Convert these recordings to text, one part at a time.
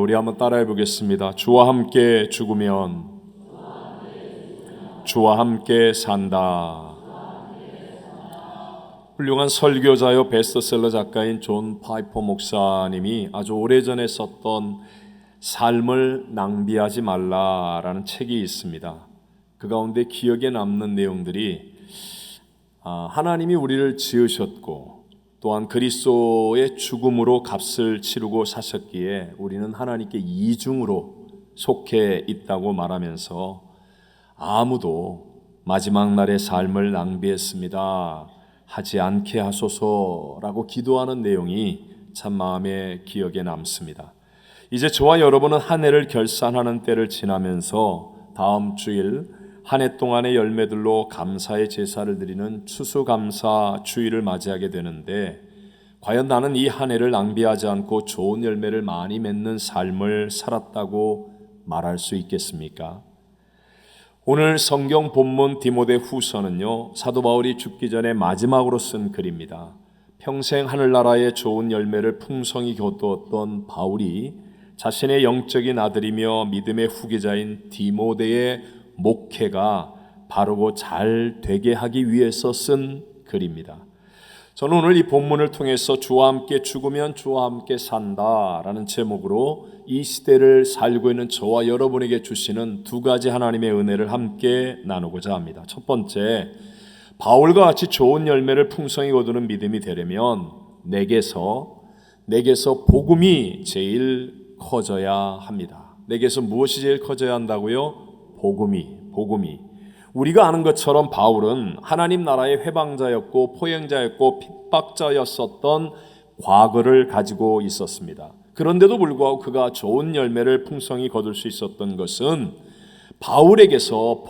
우리 한번 따라해 보겠습니다. 주와 함께 죽으면 주와 함께 산다. 훌륭한 설교자요 베스트셀러 작가인 존 파이퍼 목사님이 아주 오래전에 썼던 삶을 낭비하지 말라라는 책이 있습니다. 그 가운데 기억에 남는 내용들이 하나님이 우리를 지으셨고 또한 그리스도의 죽음으로 값을 치르고 사셨기에 우리는 하나님께 이중으로 속해 있다고 말하면서 아무도 마지막 날의 삶을 낭비했습니다 하지 않게 하소서라고 기도하는 내용이 참 마음에 기억에 남습니다. 이제 저와 여러분은 한 해를 결산하는 때를 지나면서 다음 주일 한 해 동안의 열매들로 감사의 제사를 드리는 추수감사 주일을 맞이하게 되는데, 과연 나는 이 한 해를 낭비하지 않고 좋은 열매를 많이 맺는 삶을 살았다고 말할 수 있겠습니까? 오늘 성경 본문 디모데 후서는요, 사도 바울이 죽기 전에 마지막으로 쓴 글입니다. 평생 하늘나라의 좋은 열매를 풍성히 거두었던 바울이 자신의 영적인 아들이며 믿음의 후계자인 디모데의 목회가 바르고 잘 되게 하기 위해서 쓴 글입니다. 저는 오늘 이 본문을 통해서 주와 함께 죽으면 주와 함께 산다라는 제목으로 이 시대를 살고 있는 저와 여러분에게 주시는 두 가지 하나님의 은혜를 함께 나누고자 합니다. 첫 번째, 바울과 같이 좋은 열매를 풍성히 거두는 믿음이 되려면 내게서 복음이 제일 커져야 합니다. 내게서 무엇이 제일 커져야 한다고요? 복음이. 우리가 아는 것처럼 바울은 하나님 나라의 회방자였고 포행자였고 핍박자였었던 과거를 가지고 있었습니다. 그런데도 불구하고 그가 좋은 열매를 풍성히 거둘 수 있었던 것은 바울에게서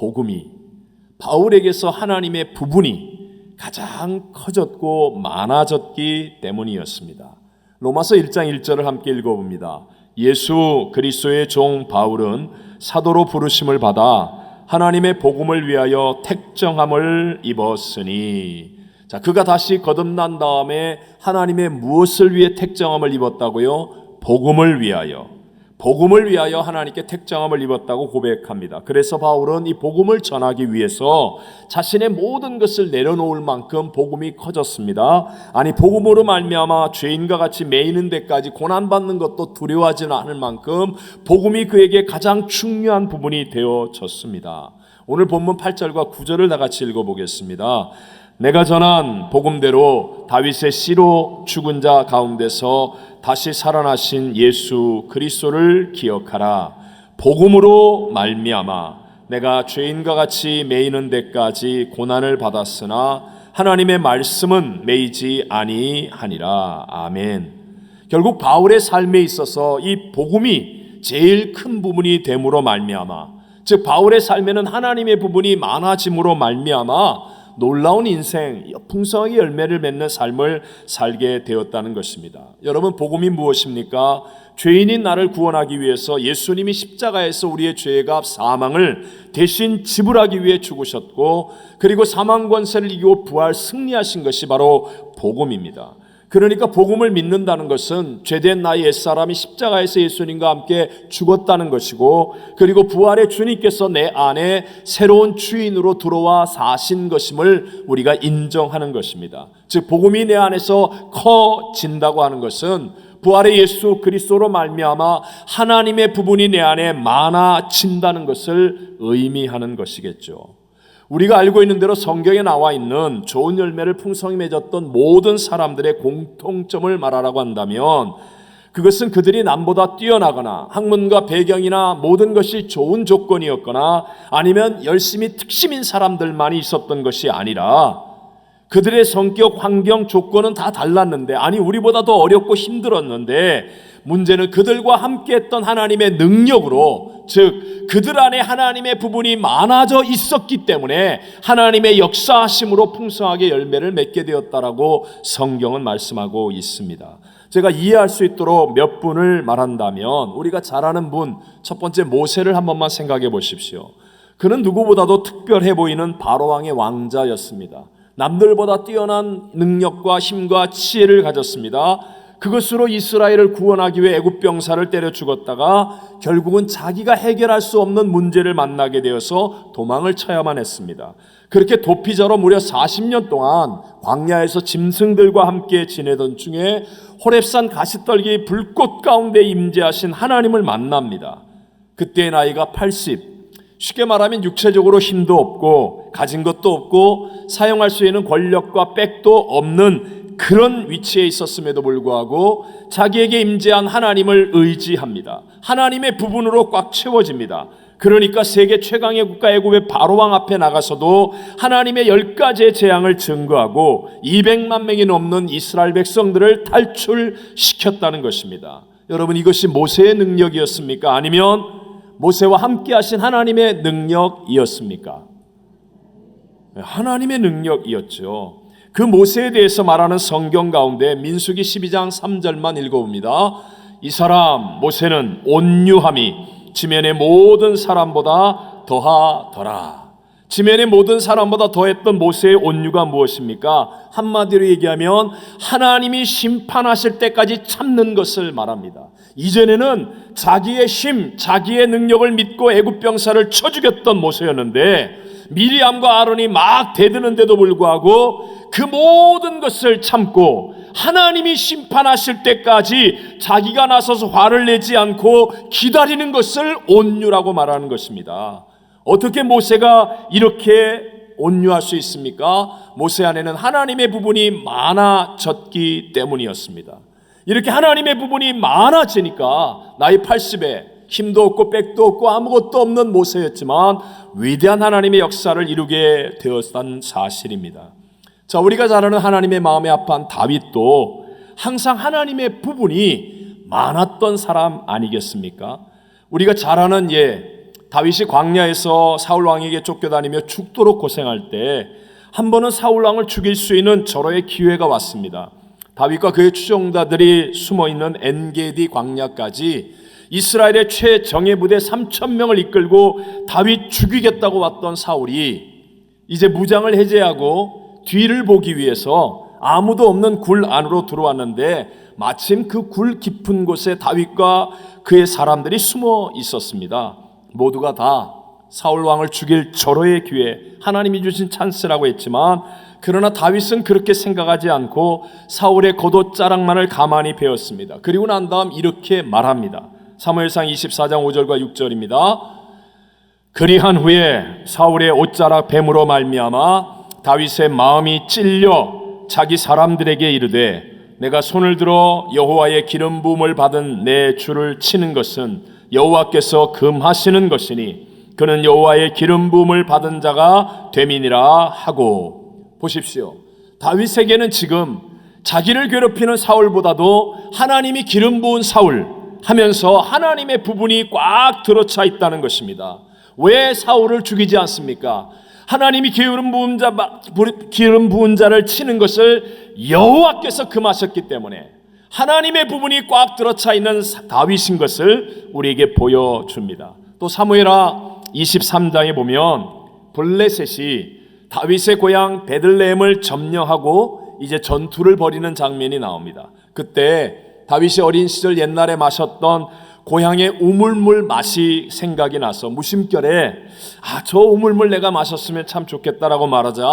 하나님의 부분이 가장 커졌고 많아졌기 때문이었습니다. 로마서 1장 1절을 함께 읽어봅니다. 예수 그리스도의 종 바울은 사도로 부르심을 받아 하나님의 복음을 위하여 택정함을 입었으니. 자, 그가 다시 거듭난 다음에 하나님의 무엇을 위해 택정함을 입었다고요? 복음을 위하여 하나님께 택정함을 입었다고 고백합니다. 그래서 바울은 이 복음을 전하기 위해서 자신의 모든 것을 내려놓을 만큼 복음이 커졌습니다. 아니, 복음으로 말미암아 죄인과 같이 매이는 데까지 고난받는 것도 두려워하지는 않을 만큼 복음이 그에게 가장 중요한 부분이 되어졌습니다. 오늘 본문 8절과 9절을 다 같이 읽어보겠습니다. 내가 전한 복음대로 다윗의 씨로 죽은 자 가운데서 다시 살아나신 예수 그리스도를 기억하라. 복음으로 말미암아 내가 죄인과 같이 매이는 데까지 고난을 받았으나 하나님의 말씀은 매이지 아니하니라. 아멘. 결국 바울의 삶에 있어서 이 복음이 제일 큰 부분이 됨으로 말미암아, 즉 바울의 삶에는 하나님의 부분이 많아짐으로 말미암아 놀라운 인생, 풍성하게 열매를 맺는 삶을 살게 되었다는 것입니다. 여러분, 복음이 무엇입니까? 죄인인 나를 구원하기 위해서 예수님이 십자가에서 우리의 죄값 사망을 대신 지불하기 위해 죽으셨고, 그리고 사망 권세를 이기고 부활 승리하신 것이 바로 복음입니다. 그러니까 복음을 믿는다는 것은 죄된 나의 옛사람이 십자가에서 예수님과 함께 죽었다는 것이고, 그리고 부활의 주님께서 내 안에 새로운 주인으로 들어와 사신 것임을 우리가 인정하는 것입니다. 즉 복음이 내 안에서 커진다고 하는 것은 부활의 예수 그리스도로 말미암아 하나님의 부분이 내 안에 많아진다는 것을 의미하는 것이겠죠. 우리가 알고 있는 대로 성경에 나와 있는 좋은 열매를 풍성히 맺었던 모든 사람들의 공통점을 말하라고 한다면 그것은 그들이 남보다 뛰어나거나 학문과 배경이나 모든 것이 좋은 조건이었거나 아니면 열심히 특심인 사람들만이 있었던 것이 아니라 그들의 성격, 환경, 조건은 다 달랐는데, 아니 우리보다 더 어렵고 힘들었는데 문제는 그들과 함께했던 하나님의 능력으로, 즉 그들 안에 하나님의 부분이 많아져 있었기 때문에 하나님의 역사하심으로 풍성하게 열매를 맺게 되었다라고 성경은 말씀하고 있습니다. 제가 이해할 수 있도록 몇 분을 말한다면 우리가 잘 아는 분, 첫 번째 모세를 한 번만 생각해 보십시오. 그는 누구보다도 특별해 보이는 바로왕의 왕자였습니다. 남들보다 뛰어난 능력과 힘과 지혜를 가졌습니다. 그것으로 이스라엘을 구원하기 위해 애굽 병사를 때려 죽었다가 결국은 자기가 해결할 수 없는 문제를 만나게 되어서 도망을 쳐야만 했습니다. 그렇게 도피자로 무려 40년 동안 광야에서 짐승들과 함께 지내던 중에 호렙산 가시떨기 불꽃 가운데 임재하신 하나님을 만납니다. 그때의 나이가 80, 쉽게 말하면 육체적으로 힘도 없고 가진 것도 없고 사용할 수 있는 권력과 빽도 없는 그런 위치에 있었음에도 불구하고 자기에게 임재한 하나님을 의지합니다. 하나님의 부분으로 꽉 채워집니다. 그러니까 세계 최강의 국가 애굽의 바로왕 앞에 나가서도 하나님의 10가지의 재앙을 증거하고 200만 명이 넘는 이스라엘 백성들을 탈출시켰다는 것입니다. 여러분, 이것이 모세의 능력이었습니까? 아니면 모세와 함께 하신 하나님의 능력이었습니까? 하나님의 능력이었죠. 그 모세에 대해서 말하는 성경 가운데 민수기 12장 3절만 읽어봅니다. 이 사람 모세는 온유함이 지면의 모든 사람보다 더하더라. 지면의 모든 사람보다 더했던 모세의 온유가 무엇입니까? 한마디로 얘기하면 하나님이 심판하실 때까지 참는 것을 말합니다. 이전에는 자기의 힘, 자기의 능력을 믿고 애굽 병사를 쳐 죽였던 모세였는데 미리암과 아론이 막 대드는데도 불구하고 그 모든 것을 참고 하나님이 심판하실 때까지 자기가 나서서 화를 내지 않고 기다리는 것을 온유라고 말하는 것입니다. 어떻게 모세가 이렇게 온유할 수 있습니까? 모세 안에는 하나님의 부분이 많아졌기 때문이었습니다. 이렇게 하나님의 부분이 많아지니까 나이 80에 힘도 없고 빽도 없고 아무것도 없는 모세였지만 위대한 하나님의 역사를 이루게 되었다는 사실입니다. 자, 우리가 잘 아는 하나님의 마음에 합한 다윗도 항상 하나님의 부분이 많았던 사람 아니겠습니까? 우리가 잘 아는 다윗이 광야에서 사울 왕에게 쫓겨다니며 죽도록 고생할 때 한 번은 사울 왕을 죽일 수 있는 절호의 기회가 왔습니다. 다윗과 그의 추종자들이 숨어있는 엔게디 광야까지 이스라엘의 최정예 부대 3,000명을 이끌고 다윗 죽이겠다고 왔던 사울이 이제 무장을 해제하고 뒤를 보기 위해서 아무도 없는 굴 안으로 들어왔는데 마침 그 굴 깊은 곳에 다윗과 그의 사람들이 숨어 있었습니다. 모두가 다 사울 왕을 죽일 절호의 기회, 하나님이 주신 찬스라고 했지만 그러나 다윗은 그렇게 생각하지 않고 사울의 겉옷자락만을 가만히 베었습니다. 그리고 난 다음 이렇게 말합니다. 사무엘상 24장 5절과 6절입니다. 그리한 후에 사울의 옷자락 뱀으로 말미암아 다윗의 마음이 찔려 자기 사람들에게 이르되 내가 손을 들어 여호와의 기름 부음을 받은 내 주를 치는 것은 여호와께서 금하시는 것이니 그는 여호와의 기름 부음을 받은 자가 됨이니라 하고. 보십시오. 다윗에게는 지금 자기를 괴롭히는 사울보다도 하나님이 기름 부은 사울 하면서 하나님의 부분이 꽉 들어차 있다는 것입니다. 왜 사울을 죽이지 않습니까? 하나님이 기름 부은 자를 치는 것을 여호와께서 금하셨기 때문에 하나님의 부분이 꽉 들어차 있는 다윗인 것을 우리에게 보여줍니다. 또 사무엘하 23장에 보면 블레셋이 다윗의 고향 베들레헴을 점령하고 이제 전투를 벌이는 장면이 나옵니다. 그때 다윗이 어린 시절 옛날에 마셨던 고향의 우물물 맛이 생각이 나서 무심결에 저 우물물 내가 마셨으면 참 좋겠다라고 말하자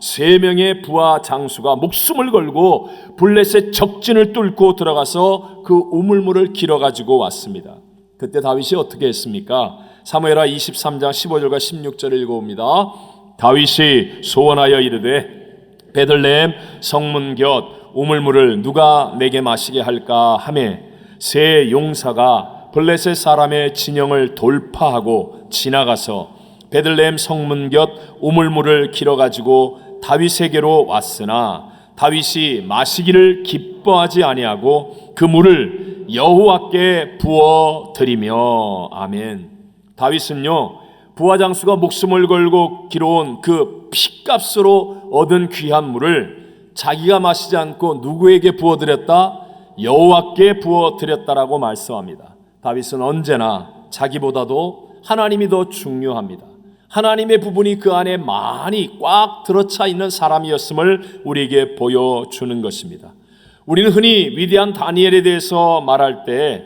3명의 부하 장수가 목숨을 걸고 블레셋 적진을 뚫고 들어가서 그 우물물을 길어가지고 왔습니다. 그때 다윗이 어떻게 했습니까? 사무엘하 23장 15절과 16절을 읽어봅니다. 다윗이 소원하여 이르되 베들레헴 성문 곁 우물물을 누가 내게 마시게 할까 하매 세 용사가 블레셋 사람의 진영을 돌파하고 지나가서 베들레헴 성문 곁 우물물을 길어가지고 다윗에게로 왔으나 다윗이 마시기를 기뻐하지 아니하고 그 물을 여호와께 부어 드리며. 아멘. 다윗은요 부하장수가 목숨을 걸고 길어온 그 피값으로 얻은 귀한 물을 자기가 마시지 않고 누구에게 부어드렸다? 여호와께 부어드렸다라고 말씀합니다. 다윗은 언제나 자기보다도 하나님이 더 중요합니다. 하나님의 부분이 그 안에 많이 꽉 들어차 있는 사람이었음을 우리에게 보여주는 것입니다. 우리는 흔히 위대한 다니엘에 대해서 말할 때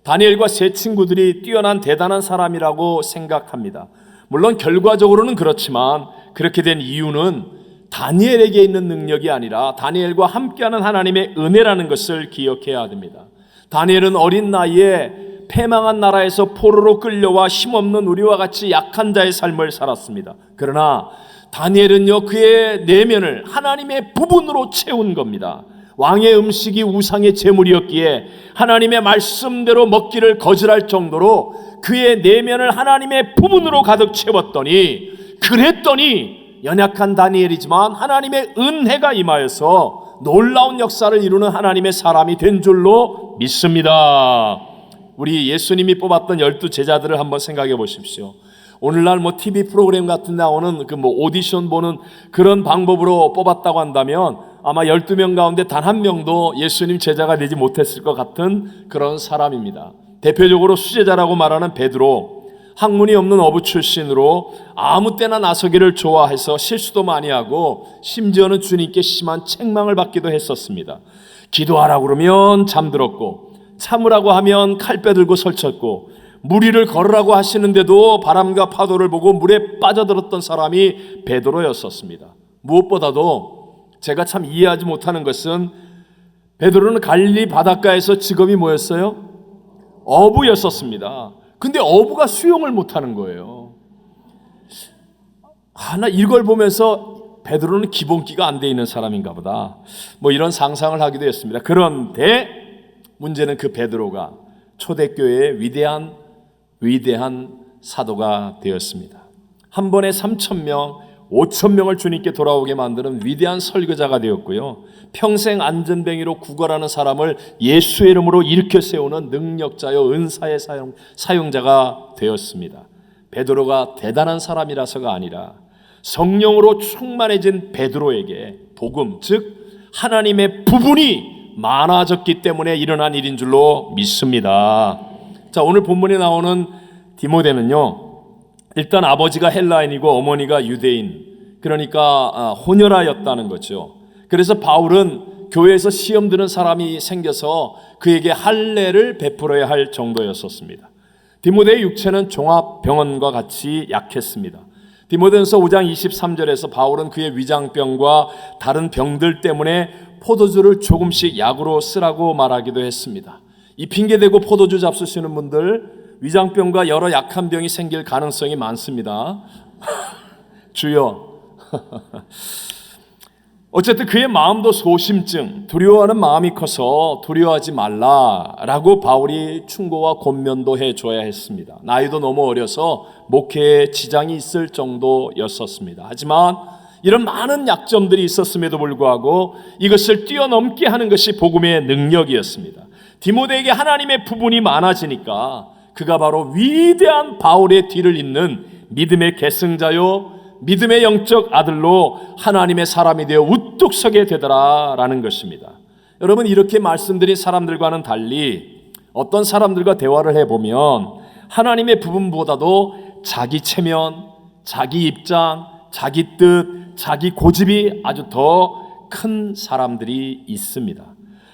다니엘과 세 친구들이 뛰어난 대단한 사람이라고 생각합니다. 물론 결과적으로는 그렇지만 그렇게 된 이유는 다니엘에게 있는 능력이 아니라 다니엘과 함께하는 하나님의 은혜라는 것을 기억해야 됩니다. 다니엘은 어린 나이에 패망한 나라에서 포로로 끌려와 힘없는 우리와 같이 약한 자의 삶을 살았습니다. 그러나 다니엘은요, 그의 내면을 하나님의 부분으로 채운 겁니다. 왕의 음식이 우상의 제물이었기에 하나님의 말씀대로 먹기를 거절할 정도로 그의 내면을 하나님의 부분으로 가득 채웠더니, 그랬더니 연약한 다니엘이지만 하나님의 은혜가 임하여서 놀라운 역사를 이루는 하나님의 사람이 된 줄로 믿습니다. 우리 예수님이 뽑았던 12 제자들을 한번 생각해 보십시오. 오늘날 TV 프로그램 같은 데 나오는 오디션 보는 그런 방법으로 뽑았다고 한다면 아마 12명 가운데 단 한 명도 예수님 제자가 되지 못했을 것 같은 그런 사람입니다. 대표적으로 수제자라고 말하는 베드로, 학문이 없는 어부 출신으로 아무 때나 나서기를 좋아해서 실수도 많이 하고 심지어는 주님께 심한 책망을 받기도 했었습니다. 기도하라고 그러면 잠들었고, 참으라고 하면 칼 빼들고 설쳤고, 무리를 걸으라고 하시는데도 바람과 파도를 보고 물에 빠져들었던 사람이 베드로였었습니다. 무엇보다도 제가 참 이해하지 못하는 것은 베드로는 갈릴리 바닷가에서 직업이 뭐였어요? 어부였었습니다. 근데 어부가 수영을 못하는 거예요. 나 이걸 보면서 베드로는 기본기가 안 돼 있는 사람인가 보다, 이런 상상을 하기도 했습니다. 그런데 문제는 그 베드로가 초대교회의 위대한 사도가 되었습니다. 한 번에 3,000명, 5,000명을 주님께 돌아오게 만드는 위대한 설교자가 되었고요. 평생 안전뱅이로 구걸하는 사람을 예수의 이름으로 일으켜 세우는 능력자요 은사의 사용자가 되었습니다. 베드로가 대단한 사람이라서가 아니라 성령으로 충만해진 베드로에게 복음, 즉 하나님의 부분이 많아졌기 때문에 일어난 일인 줄로 믿습니다. 자, 오늘 본문에 나오는 디모데는요, 일단 아버지가 헬라인이고 어머니가 유대인, 그러니까 혼혈아였다는 거죠. 그래서 바울은 교회에서 시험 드는 사람이 생겨서 그에게 할례를 베풀어야 할 정도였었습니다. 디모데의 육체는 종합병원과 같이 약했습니다. 디모데전서 5장 23절에서 바울은 그의 위장병과 다른 병들 때문에 포도주를 조금씩 약으로 쓰라고 말하기도 했습니다. 이 핑계대고 포도주 잡수시는 분들, 위장병과 여러 약한 병이 생길 가능성이 많습니다. 주여. 어쨌든 그의 마음도 소심증, 두려워하는 마음이 커서 두려워하지 말라라고 바울이 충고와 권면도 해줘야 했습니다. 나이도 너무 어려서 목회에 지장이 있을 정도였었습니다. 하지만 이런 많은 약점들이 있었음에도 불구하고 이것을 뛰어넘게 하는 것이 복음의 능력이었습니다. 디모데에게 하나님의 부분이 많아지니까 그가 바로 위대한 바울의 뒤를 잇는 믿음의 계승자요, 믿음의 영적 아들로 하나님의 사람이 되어 우뚝 서게 되더라라는 것입니다. 여러분, 이렇게 말씀드린 사람들과는 달리 어떤 사람들과 대화를 해보면 하나님의 부분보다도 자기 체면, 자기 입장, 자기 뜻, 자기 고집이 아주 더 큰 사람들이 있습니다.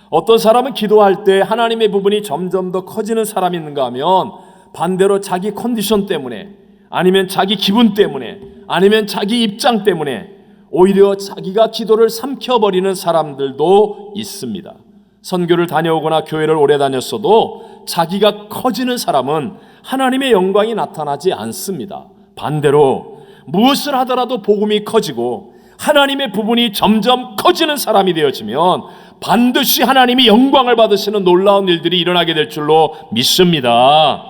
어떤 사람은 기도할 때 하나님의 부분이 점점 더 커지는 사람이 있는가 하면 반대로 자기 컨디션 때문에, 아니면 자기 기분 때문에, 아니면 자기 입장 때문에 오히려 자기가 기도를 삼켜버리는 사람들도 있습니다. 선교를 다녀오거나 교회를 오래 다녔어도 자기가 커지는 사람은 하나님의 영광이 나타나지 않습니다. 반대로 무엇을 하더라도 복음이 커지고 하나님의 부분이 점점 커지는 사람이 되어지면 반드시 하나님이 영광을 받으시는 놀라운 일들이 일어나게 될 줄로 믿습니다.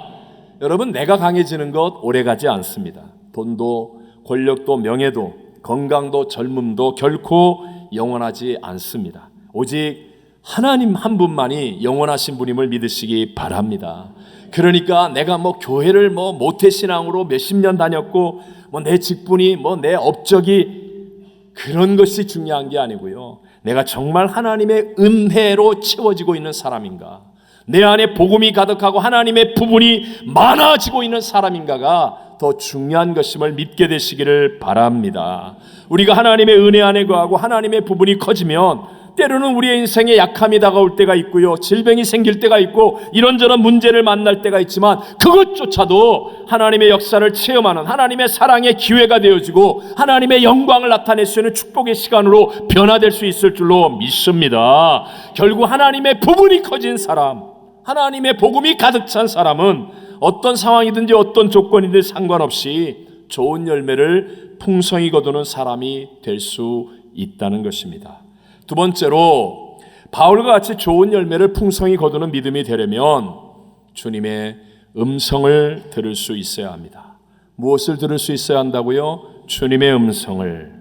여러분, 내가 강해지는 것 오래가지 않습니다. 돈도 권력도 명예도 건강도 젊음도 결코 영원하지 않습니다. 오직 하나님 한 분만이 영원하신 분임을 믿으시기 바랍니다. 그러니까 내가 교회를 모태신앙으로 몇십 년 다녔고 내 직분이 내 업적이 그런 것이 중요한 게 아니고요, 내가 정말 하나님의 은혜로 채워지고 있는 사람인가, 내 안에 복음이 가득하고 하나님의 부분이 많아지고 있는 사람인가가 더 중요한 것임을 믿게 되시기를 바랍니다. 우리가 하나님의 은혜 안에 거하고 하나님의 부분이 커지면 때로는 우리의 인생에 약함이 다가올 때가 있고요, 질병이 생길 때가 있고 이런저런 문제를 만날 때가 있지만 그것조차도 하나님의 역사를 체험하는, 하나님의 사랑의 기회가 되어지고 하나님의 영광을 나타낼 수 있는 축복의 시간으로 변화될 수 있을 줄로 믿습니다. 결국 하나님의 부분이 커진 사람, 하나님의 복음이 가득 찬 사람은 어떤 상황이든지 어떤 조건이든 상관없이 좋은 열매를 풍성히 거두는 사람이 될 수 있다는 것입니다. 두 번째로, 바울과 같이 좋은 열매를 풍성히 거두는 믿음이 되려면 주님의 음성을 들을 수 있어야 합니다. 무엇을 들을 수 있어야 한다고요? 주님의 음성을.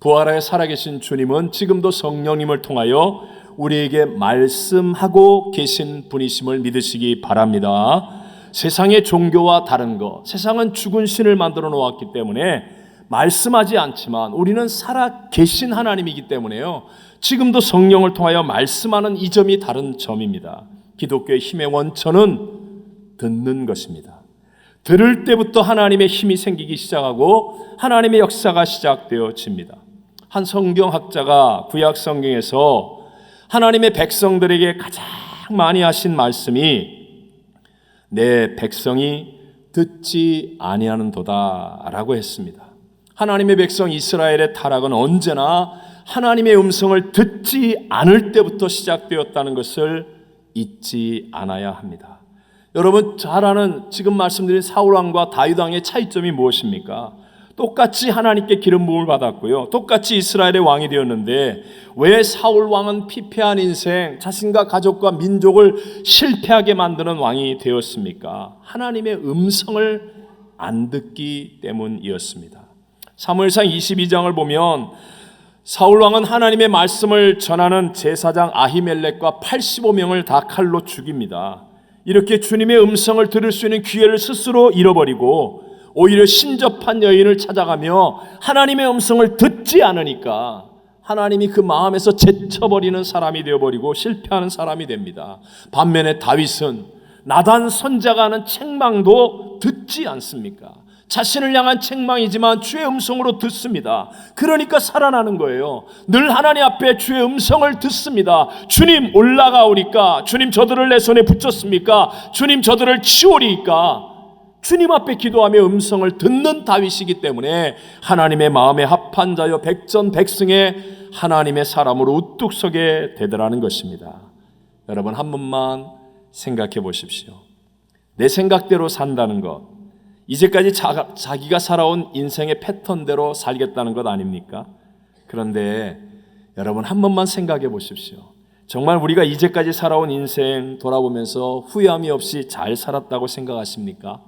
부활하여 살아계신 주님은 지금도 성령님을 통하여 우리에게 말씀하고 계신 분이심을 믿으시기 바랍니다. 세상의 종교와 다른 것, 세상은 죽은 신을 만들어 놓았기 때문에 말씀하지 않지만 우리는 살아 계신 하나님이기 때문에요, 지금도 성령을 통하여 말씀하는 이 점이 다른 점입니다. 기독교의 힘의 원천은 듣는 것입니다. 들을 때부터 하나님의 힘이 생기기 시작하고 하나님의 역사가 시작되어집니다. 한 성경학자가 구약 성경에서 하나님의 백성들에게 가장 많이 하신 말씀이 내 백성이 듣지 아니하는도다 라고 했습니다. 하나님의 백성 이스라엘의 타락은 언제나 하나님의 음성을 듣지 않을 때부터 시작되었다는 것을 잊지 않아야 합니다. 여러분 잘 아는, 지금 말씀드린 사울왕과 다윗왕의 차이점이 무엇입니까? 똑같이 하나님께 기름 부음을 받았고요, 똑같이 이스라엘의 왕이 되었는데 왜 사울왕은 피폐한 인생, 자신과 가족과 민족을 실패하게 만드는 왕이 되었습니까? 하나님의 음성을 안 듣기 때문이었습니다. 사무엘상 22장을 보면 사울왕은 하나님의 말씀을 전하는 제사장 아히멜렉과 85명을 다 칼로 죽입니다. 이렇게 주님의 음성을 들을 수 있는 기회를 스스로 잃어버리고 오히려 신접한 여인을 찾아가며 하나님의 음성을 듣지 않으니까 하나님이 그 마음에서 제쳐버리는 사람이 되어버리고 실패하는 사람이 됩니다. 반면에 다윗은 나단 선자가 하는 책망도 듣지 않습니까? 자신을 향한 책망이지만 주의 음성으로 듣습니다. 그러니까 살아나는 거예요. 늘 하나님 앞에 주의 음성을 듣습니다. 주님 올라가오리까? 주님 저들을 내 손에 붙였습니까? 주님 저들을 치우리까? 주님 앞에 기도하며 음성을 듣는 다윗이기 때문에 하나님의 마음에 합한 자여 백전백승의 하나님의 사람으로 우뚝 서게 되더라는 것입니다. 여러분 한 번만 생각해 보십시오. 내 생각대로 산다는 것, 이제까지 자기가 살아온 인생의 패턴대로 살겠다는 것 아닙니까? 그런데 여러분 한 번만 생각해 보십시오. 정말 우리가 이제까지 살아온 인생 돌아보면서 후회함이 없이 잘 살았다고 생각하십니까?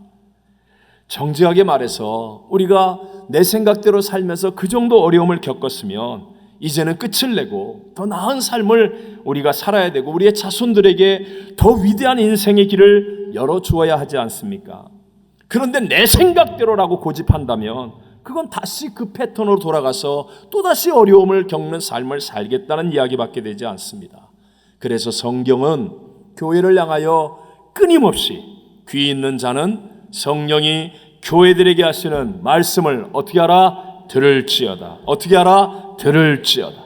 정직하게 말해서 우리가 내 생각대로 살면서 그 정도 어려움을 겪었으면 이제는 끝을 내고 더 나은 삶을 우리가 살아야 되고 우리의 자손들에게 더 위대한 인생의 길을 열어주어야 하지 않습니까? 그런데 내 생각대로라고 고집한다면 그건 다시 그 패턴으로 돌아가서 또다시 어려움을 겪는 삶을 살겠다는 이야기밖에 되지 않습니다. 그래서 성경은 교회를 향하여 끊임없이 귀 있는 자는 성령이 교회들에게 하시는 말씀을 어떻게 하라? 들을지어다. 어떻게 하라? 들을지어다.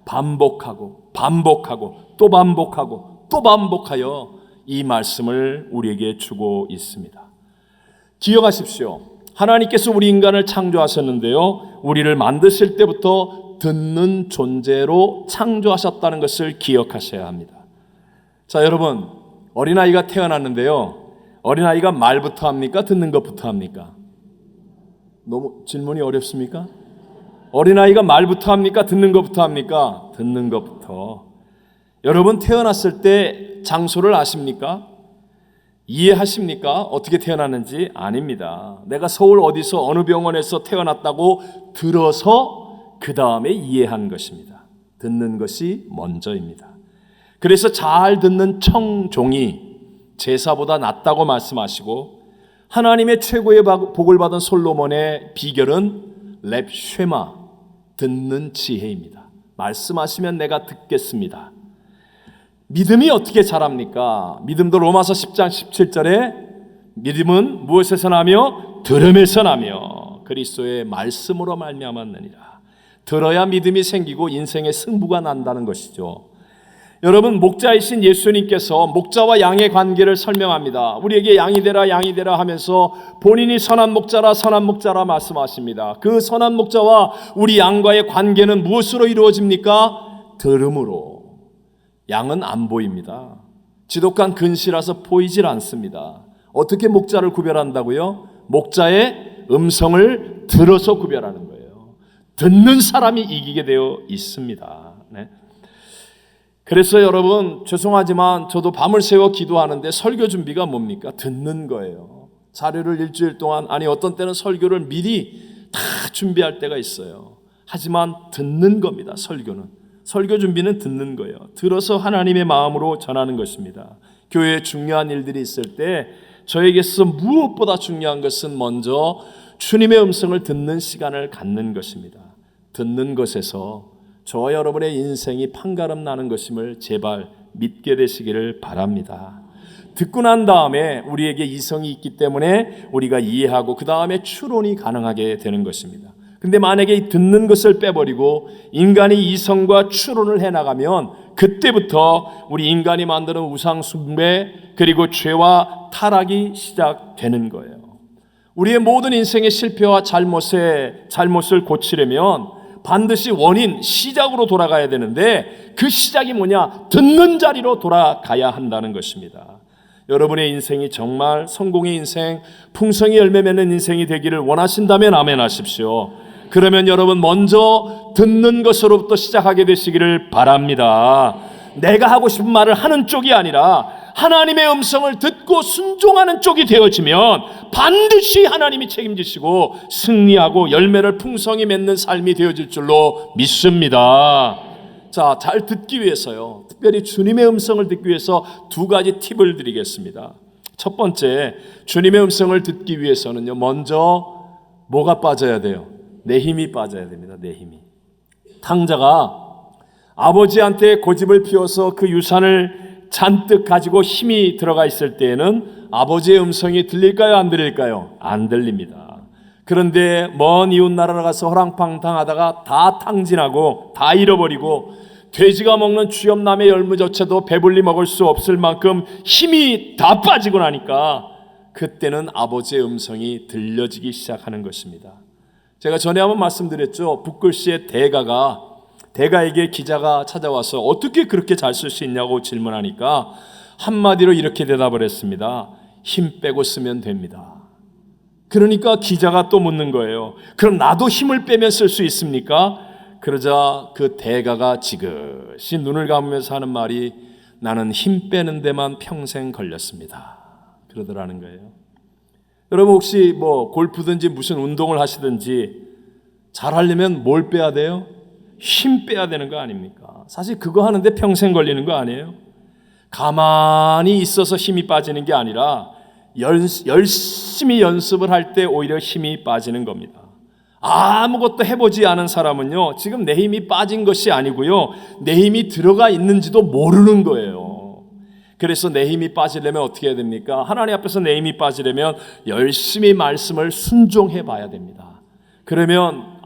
반복하고 반복하고 또 반복하고 또 반복하여 이 말씀을 우리에게 주고 있습니다. 기억하십시오. 하나님께서 우리 인간을 창조하셨는데요, 우리를 만드실 때부터 듣는 존재로 창조하셨다는 것을 기억하셔야 합니다. 자, 여러분 어린아이가 태어났는데요, 어린아이가 말부터 합니까? 듣는 것부터 합니까? 너무 질문이 어렵습니까? 어린아이가 말부터 합니까? 듣는 것부터 합니까? 듣는 것부터. 여러분 태어났을 때 장소를 아십니까? 이해하십니까? 어떻게 태어났는지? 아닙니다. 내가 서울 어디서 어느 병원에서 태어났다고 들어서 그 다음에 이해한 것입니다. 듣는 것이 먼저입니다. 그래서 잘 듣는 청종이 제사보다 낫다고 말씀하시고, 하나님의 최고의 복을 받은 솔로몬의 비결은 렙쉐마, 듣는 지혜입니다. 말씀하시면 내가 듣겠습니다. 믿음이 어떻게 자랍니까? 믿음도 로마서 10장 17절에 믿음은 무엇에서 나며? 들음에서 나며 그리스도의 말씀으로 말미암았느니라. 들어야 믿음이 생기고 인생의 승부가 난다는 것이죠. 여러분, 목자이신 예수님께서 목자와 양의 관계를 설명합니다. 우리에게 양이 되라 양이 되라 하면서 본인이 선한 목자라 말씀하십니다. 그 선한 목자와 우리 양과의 관계는 무엇으로 이루어집니까? 들음으로. 양은 안 보입니다. 지독한 근시라서 보이질 않습니다. 어떻게 목자를 구별한다고요? 목자의 음성을 들어서 구별하는 거예요. 듣는 사람이 이기게 되어 있습니다. 네. 그래서 여러분, 죄송하지만 저도 밤을 새워 기도하는데 설교 준비가 뭡니까? 듣는 거예요. 자료를 일주일 동안, 아니 어떤 때는 설교를 미리 다 준비할 때가 있어요. 하지만 듣는 겁니다. 설교 준비는 듣는 거예요. 들어서 하나님의 마음으로 전하는 것입니다. 교회에 중요한 일들이 있을 때 저에게서 무엇보다 중요한 것은 먼저 주님의 음성을 듣는 시간을 갖는 것입니다. 듣는 것에서 저와 여러분의 인생이 판가름 나는 것임을 제발 믿게 되시기를 바랍니다. 듣고 난 다음에 우리에게 이성이 있기 때문에 우리가 이해하고 그 다음에 추론이 가능하게 되는 것입니다. 근데 만약에 이 듣는 것을 빼버리고 인간이 이성과 추론을 해나가면 그때부터 우리 인간이 만드는 우상 숭배 그리고 죄와 타락이 시작되는 거예요. 우리의 모든 인생의 실패와 잘못을 고치려면 반드시 원인, 시작으로 돌아가야 되는데 그 시작이 뭐냐? 듣는 자리로 돌아가야 한다는 것입니다. 여러분의 인생이 정말 성공의 인생, 풍성히 열매 맺는 인생이 되기를 원하신다면 아멘 하십시오. 그러면 여러분 먼저 듣는 것으로부터 시작하게 되시기를 바랍니다. 내가 하고 싶은 말을 하는 쪽이 아니라 하나님의 음성을 듣고 순종하는 쪽이 되어지면 반드시 하나님이 책임지시고 승리하고 열매를 풍성히 맺는 삶이 되어질 줄로 믿습니다. 자, 잘 듣기 위해서요, 특별히 주님의 음성을 듣기 위해서 두 가지 팁을 드리겠습니다. 첫 번째, 주님의 음성을 듣기 위해서는요, 먼저 뭐가 빠져야 돼요? 내 힘이 빠져야 됩니다. 내 힘이. 탕자가 아버지한테 고집을 피워서 그 유산을 잔뜩 가지고 힘이 들어가 있을 때에는 아버지의 음성이 들릴까요? 안 들릴까요? 안 들립니다. 그런데 먼 이웃 나라로 가서 허랑방탕하다가 다 탕진하고 다 잃어버리고 돼지가 먹는 쥐염남의 열무조차도 배불리 먹을 수 없을 만큼 힘이 다 빠지고 나니까 그때는 아버지의 음성이 들려지기 시작하는 것입니다. 제가 전에 한번 말씀드렸죠. 붓글씨의 대가에게 기자가 찾아와서 어떻게 그렇게 잘 쓸 수 있냐고 질문하니까 한마디로 이렇게 대답을 했습니다. 힘 빼고 쓰면 됩니다. 그러니까 기자가 또 묻는 거예요. 그럼 나도 힘을 빼면 쓸 수 있습니까? 그러자 그 대가가 지그시 눈을 감으면서 하는 말이 나는 힘 빼는 데만 평생 걸렸습니다. 그러더라는 거예요. 여러분 혹시 골프든지 무슨 운동을 하시든지 잘하려면 뭘 빼야 돼요? 힘 빼야 되는 거 아닙니까? 사실 그거 하는데 평생 걸리는 거 아니에요? 가만히 있어서 힘이 빠지는 게 아니라 열심히 연습을 할 때 오히려 힘이 빠지는 겁니다. 아무것도 해보지 않은 사람은요, 지금 내 힘이 빠진 것이 아니고요, 내 힘이 들어가 있는지도 모르는 거예요. 그래서 내 힘이 빠지려면 어떻게 해야 됩니까? 하나님 앞에서 내 힘이 빠지려면 열심히 말씀을 순종해 봐야 됩니다. 그러면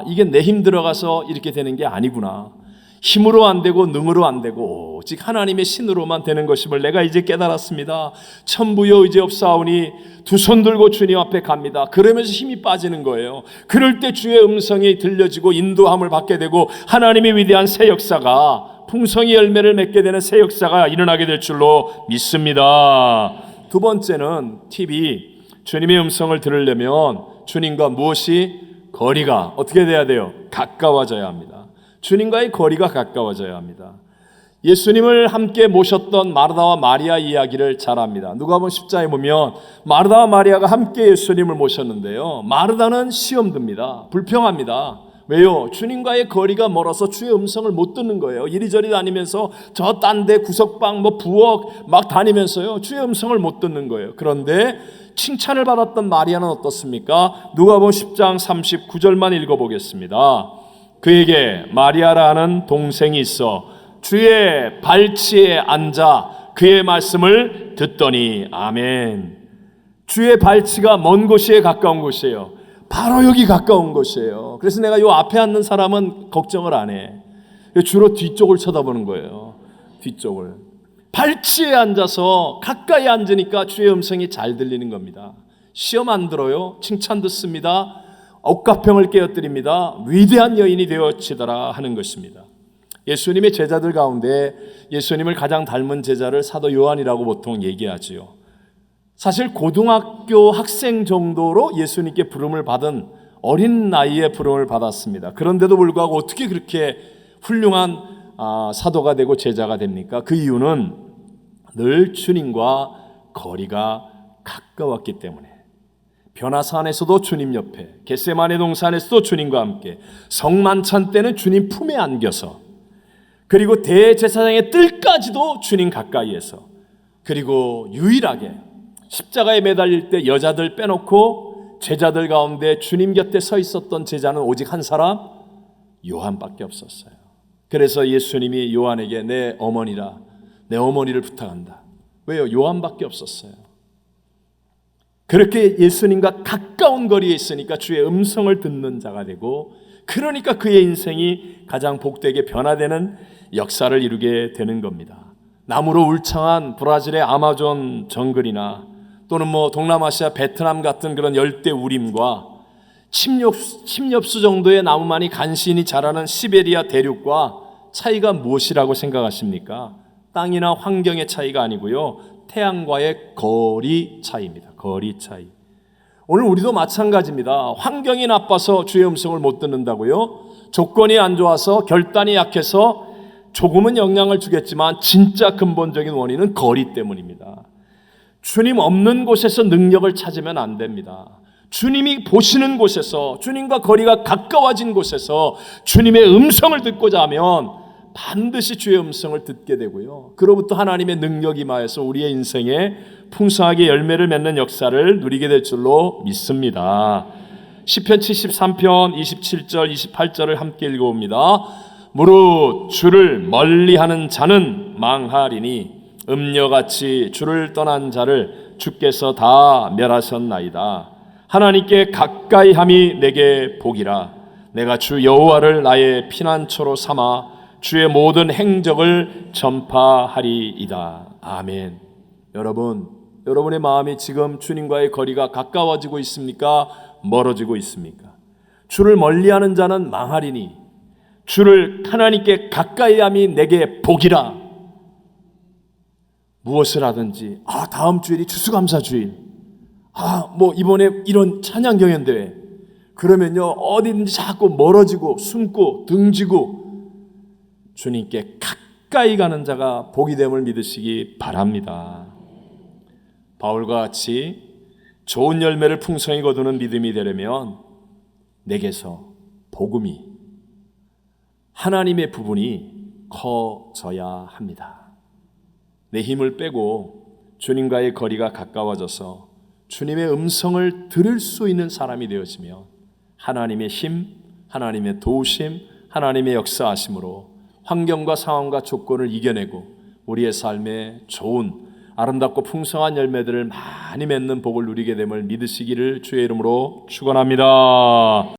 이게 내 힘 들어가서 이렇게 되는 게 아니구나. 힘으로 안 되고 능으로 안 되고 오직 하나님의 신으로만 되는 것임을 내가 이제 깨달았습니다. 천부여 의지없사오니 두 손 들고 주님 앞에 갑니다. 그러면서 힘이 빠지는 거예요. 그럴 때 주의 음성이 들려지고 인도함을 받게 되고 하나님의 위대한 새 역사가 풍성히 열매를 맺게 되는 새 역사가 일어나게 될 줄로 믿습니다. 두 번째는 팁이 주님의 음성을 들으려면 주님과 무엇이 거리가 어떻게 돼야 돼요? 가까워져야 합니다. 주님과의 거리가 가까워져야 합니다. 예수님을 함께 모셨던 마르다와 마리아 이야기를 잘 압니다. 누가복음 10장에 보면 마르다와 마리아가 함께 예수님을 모셨는데요, 마르다는 시험 듭니다. 불평합니다. 왜요? 주님과의 거리가 멀어서 주의 음성을 못 듣는 거예요. 이리저리 다니면서 저 딴 데 구석방 부엌 막 다니면서요, 주의 음성을 못 듣는 거예요. 그런데 칭찬을 받았던 마리아는 어떻습니까? 누가복음 10장 39절만 읽어보겠습니다. 그에게 마리아라는 동생이 있어 주의 발치에 앉아 그의 말씀을 듣더니. 아멘. 주의 발치가 먼 곳이에 가까운 곳이에요. 바로 여기 가까운 곳이에요. 그래서 내가 요 앞에 앉는 사람은 걱정을 안 해. 주로 뒤쪽을 쳐다보는 거예요. 뒤쪽을. 발치에 앉아서 가까이 앉으니까 주의 음성이 잘 들리는 겁니다. 시험 안 들어요. 칭찬 듣습니다. 억가평을 깨어뜨립니다. 위대한 여인이 되어지더라 하는 것입니다. 예수님의 제자들 가운데 예수님을 가장 닮은 제자를 사도 요한이라고 보통 얘기하지요. 사실 고등학교 학생 정도로 예수님께 부름을 받은 어린 나이에 부름을 받았습니다. 그런데도 불구하고 어떻게 그렇게 훌륭한 사도가 되고 제자가 됩니까? 그 이유는 늘 주님과 거리가 가까웠기 때문에. 변화산에서도 주님 옆에, 겟세마네 동산에서도 주님과 함께, 성만찬 때는 주님 품에 안겨서, 그리고 대제사장의 뜰까지도 주님 가까이에서, 그리고 유일하게 십자가에 매달릴 때 여자들 빼놓고 제자들 가운데 주님 곁에 서 있었던 제자는 오직 한 사람, 요한밖에 없었어요. 그래서 예수님이 요한에게 내 어머니라, 내 어머니를 부탁한다. 왜요? 요한밖에 없었어요. 그렇게 예수님과 가까운 거리에 있으니까 주의 음성을 듣는 자가 되고, 그러니까 그의 인생이 가장 복되게 변화되는 역사를 이루게 되는 겁니다. 나무로 울창한 브라질의 아마존 정글이나 또는 동남아시아 베트남 같은 그런 열대 우림과 침엽수 정도의 나무만이 간신히 자라는 시베리아 대륙과 차이가 무엇이라고 생각하십니까? 땅이나 환경의 차이가 아니고요, 태양과의 거리 차이입니다. 거리 차이. 오늘 우리도 마찬가지입니다. 환경이 나빠서 주의 음성을 못 듣는다고요? 조건이 안 좋아서, 결단이 약해서 조금은 영향을 주겠지만 진짜 근본적인 원인은 거리 때문입니다. 주님 없는 곳에서 능력을 찾으면 안 됩니다. 주님이 보시는 곳에서, 주님과 거리가 가까워진 곳에서 주님의 음성을 듣고자 하면 반드시 주의 음성을 듣게 되고요, 그로부터 하나님의 능력이 임하여서 우리의 인생에 풍성하게 열매를 맺는 역사를 누리게 될 줄로 믿습니다. 시편 73편 27절 28절을 함께 읽어봅니다. 무릇 주를 멀리하는 자는 망하리니 음녀같이 주를 떠난 자를 주께서 다 멸하셨나이다. 하나님께 가까이함이 내게 복이라. 내가 주 여호와를 나의 피난처로 삼아 주의 모든 행적을 전파하리이다. 아멘. 여러분의 마음이 지금 주님과의 거리가 가까워지고 있습니까? 멀어지고 있습니까? 주를 멀리하는 자는 망하리니 주를 하나님께 가까이함이 내게 복이라. 무엇을 하든지, 다음 주일이 추수감사주일, 이번에 이런 찬양 경연대회, 그러면요 어디든지 자꾸 멀어지고 숨고 등지고 주님께 가까이 가는 자가 복이 됨을 믿으시기 바랍니다. 바울과 같이 좋은 열매를 풍성히 거두는 믿음이 되려면 내게서 복음이, 하나님의 부분이 커져야 합니다. 내 힘을 빼고 주님과의 거리가 가까워져서 주님의 음성을 들을 수 있는 사람이 되어지면 하나님의 힘, 하나님의 도우심, 하나님의 역사하심으로 환경과 상황과 조건을 이겨내고 우리의 삶에 좋은 아름답고 풍성한 열매들을 많이 맺는 복을 누리게 됨을 믿으시기를 주의 이름으로 축원합니다.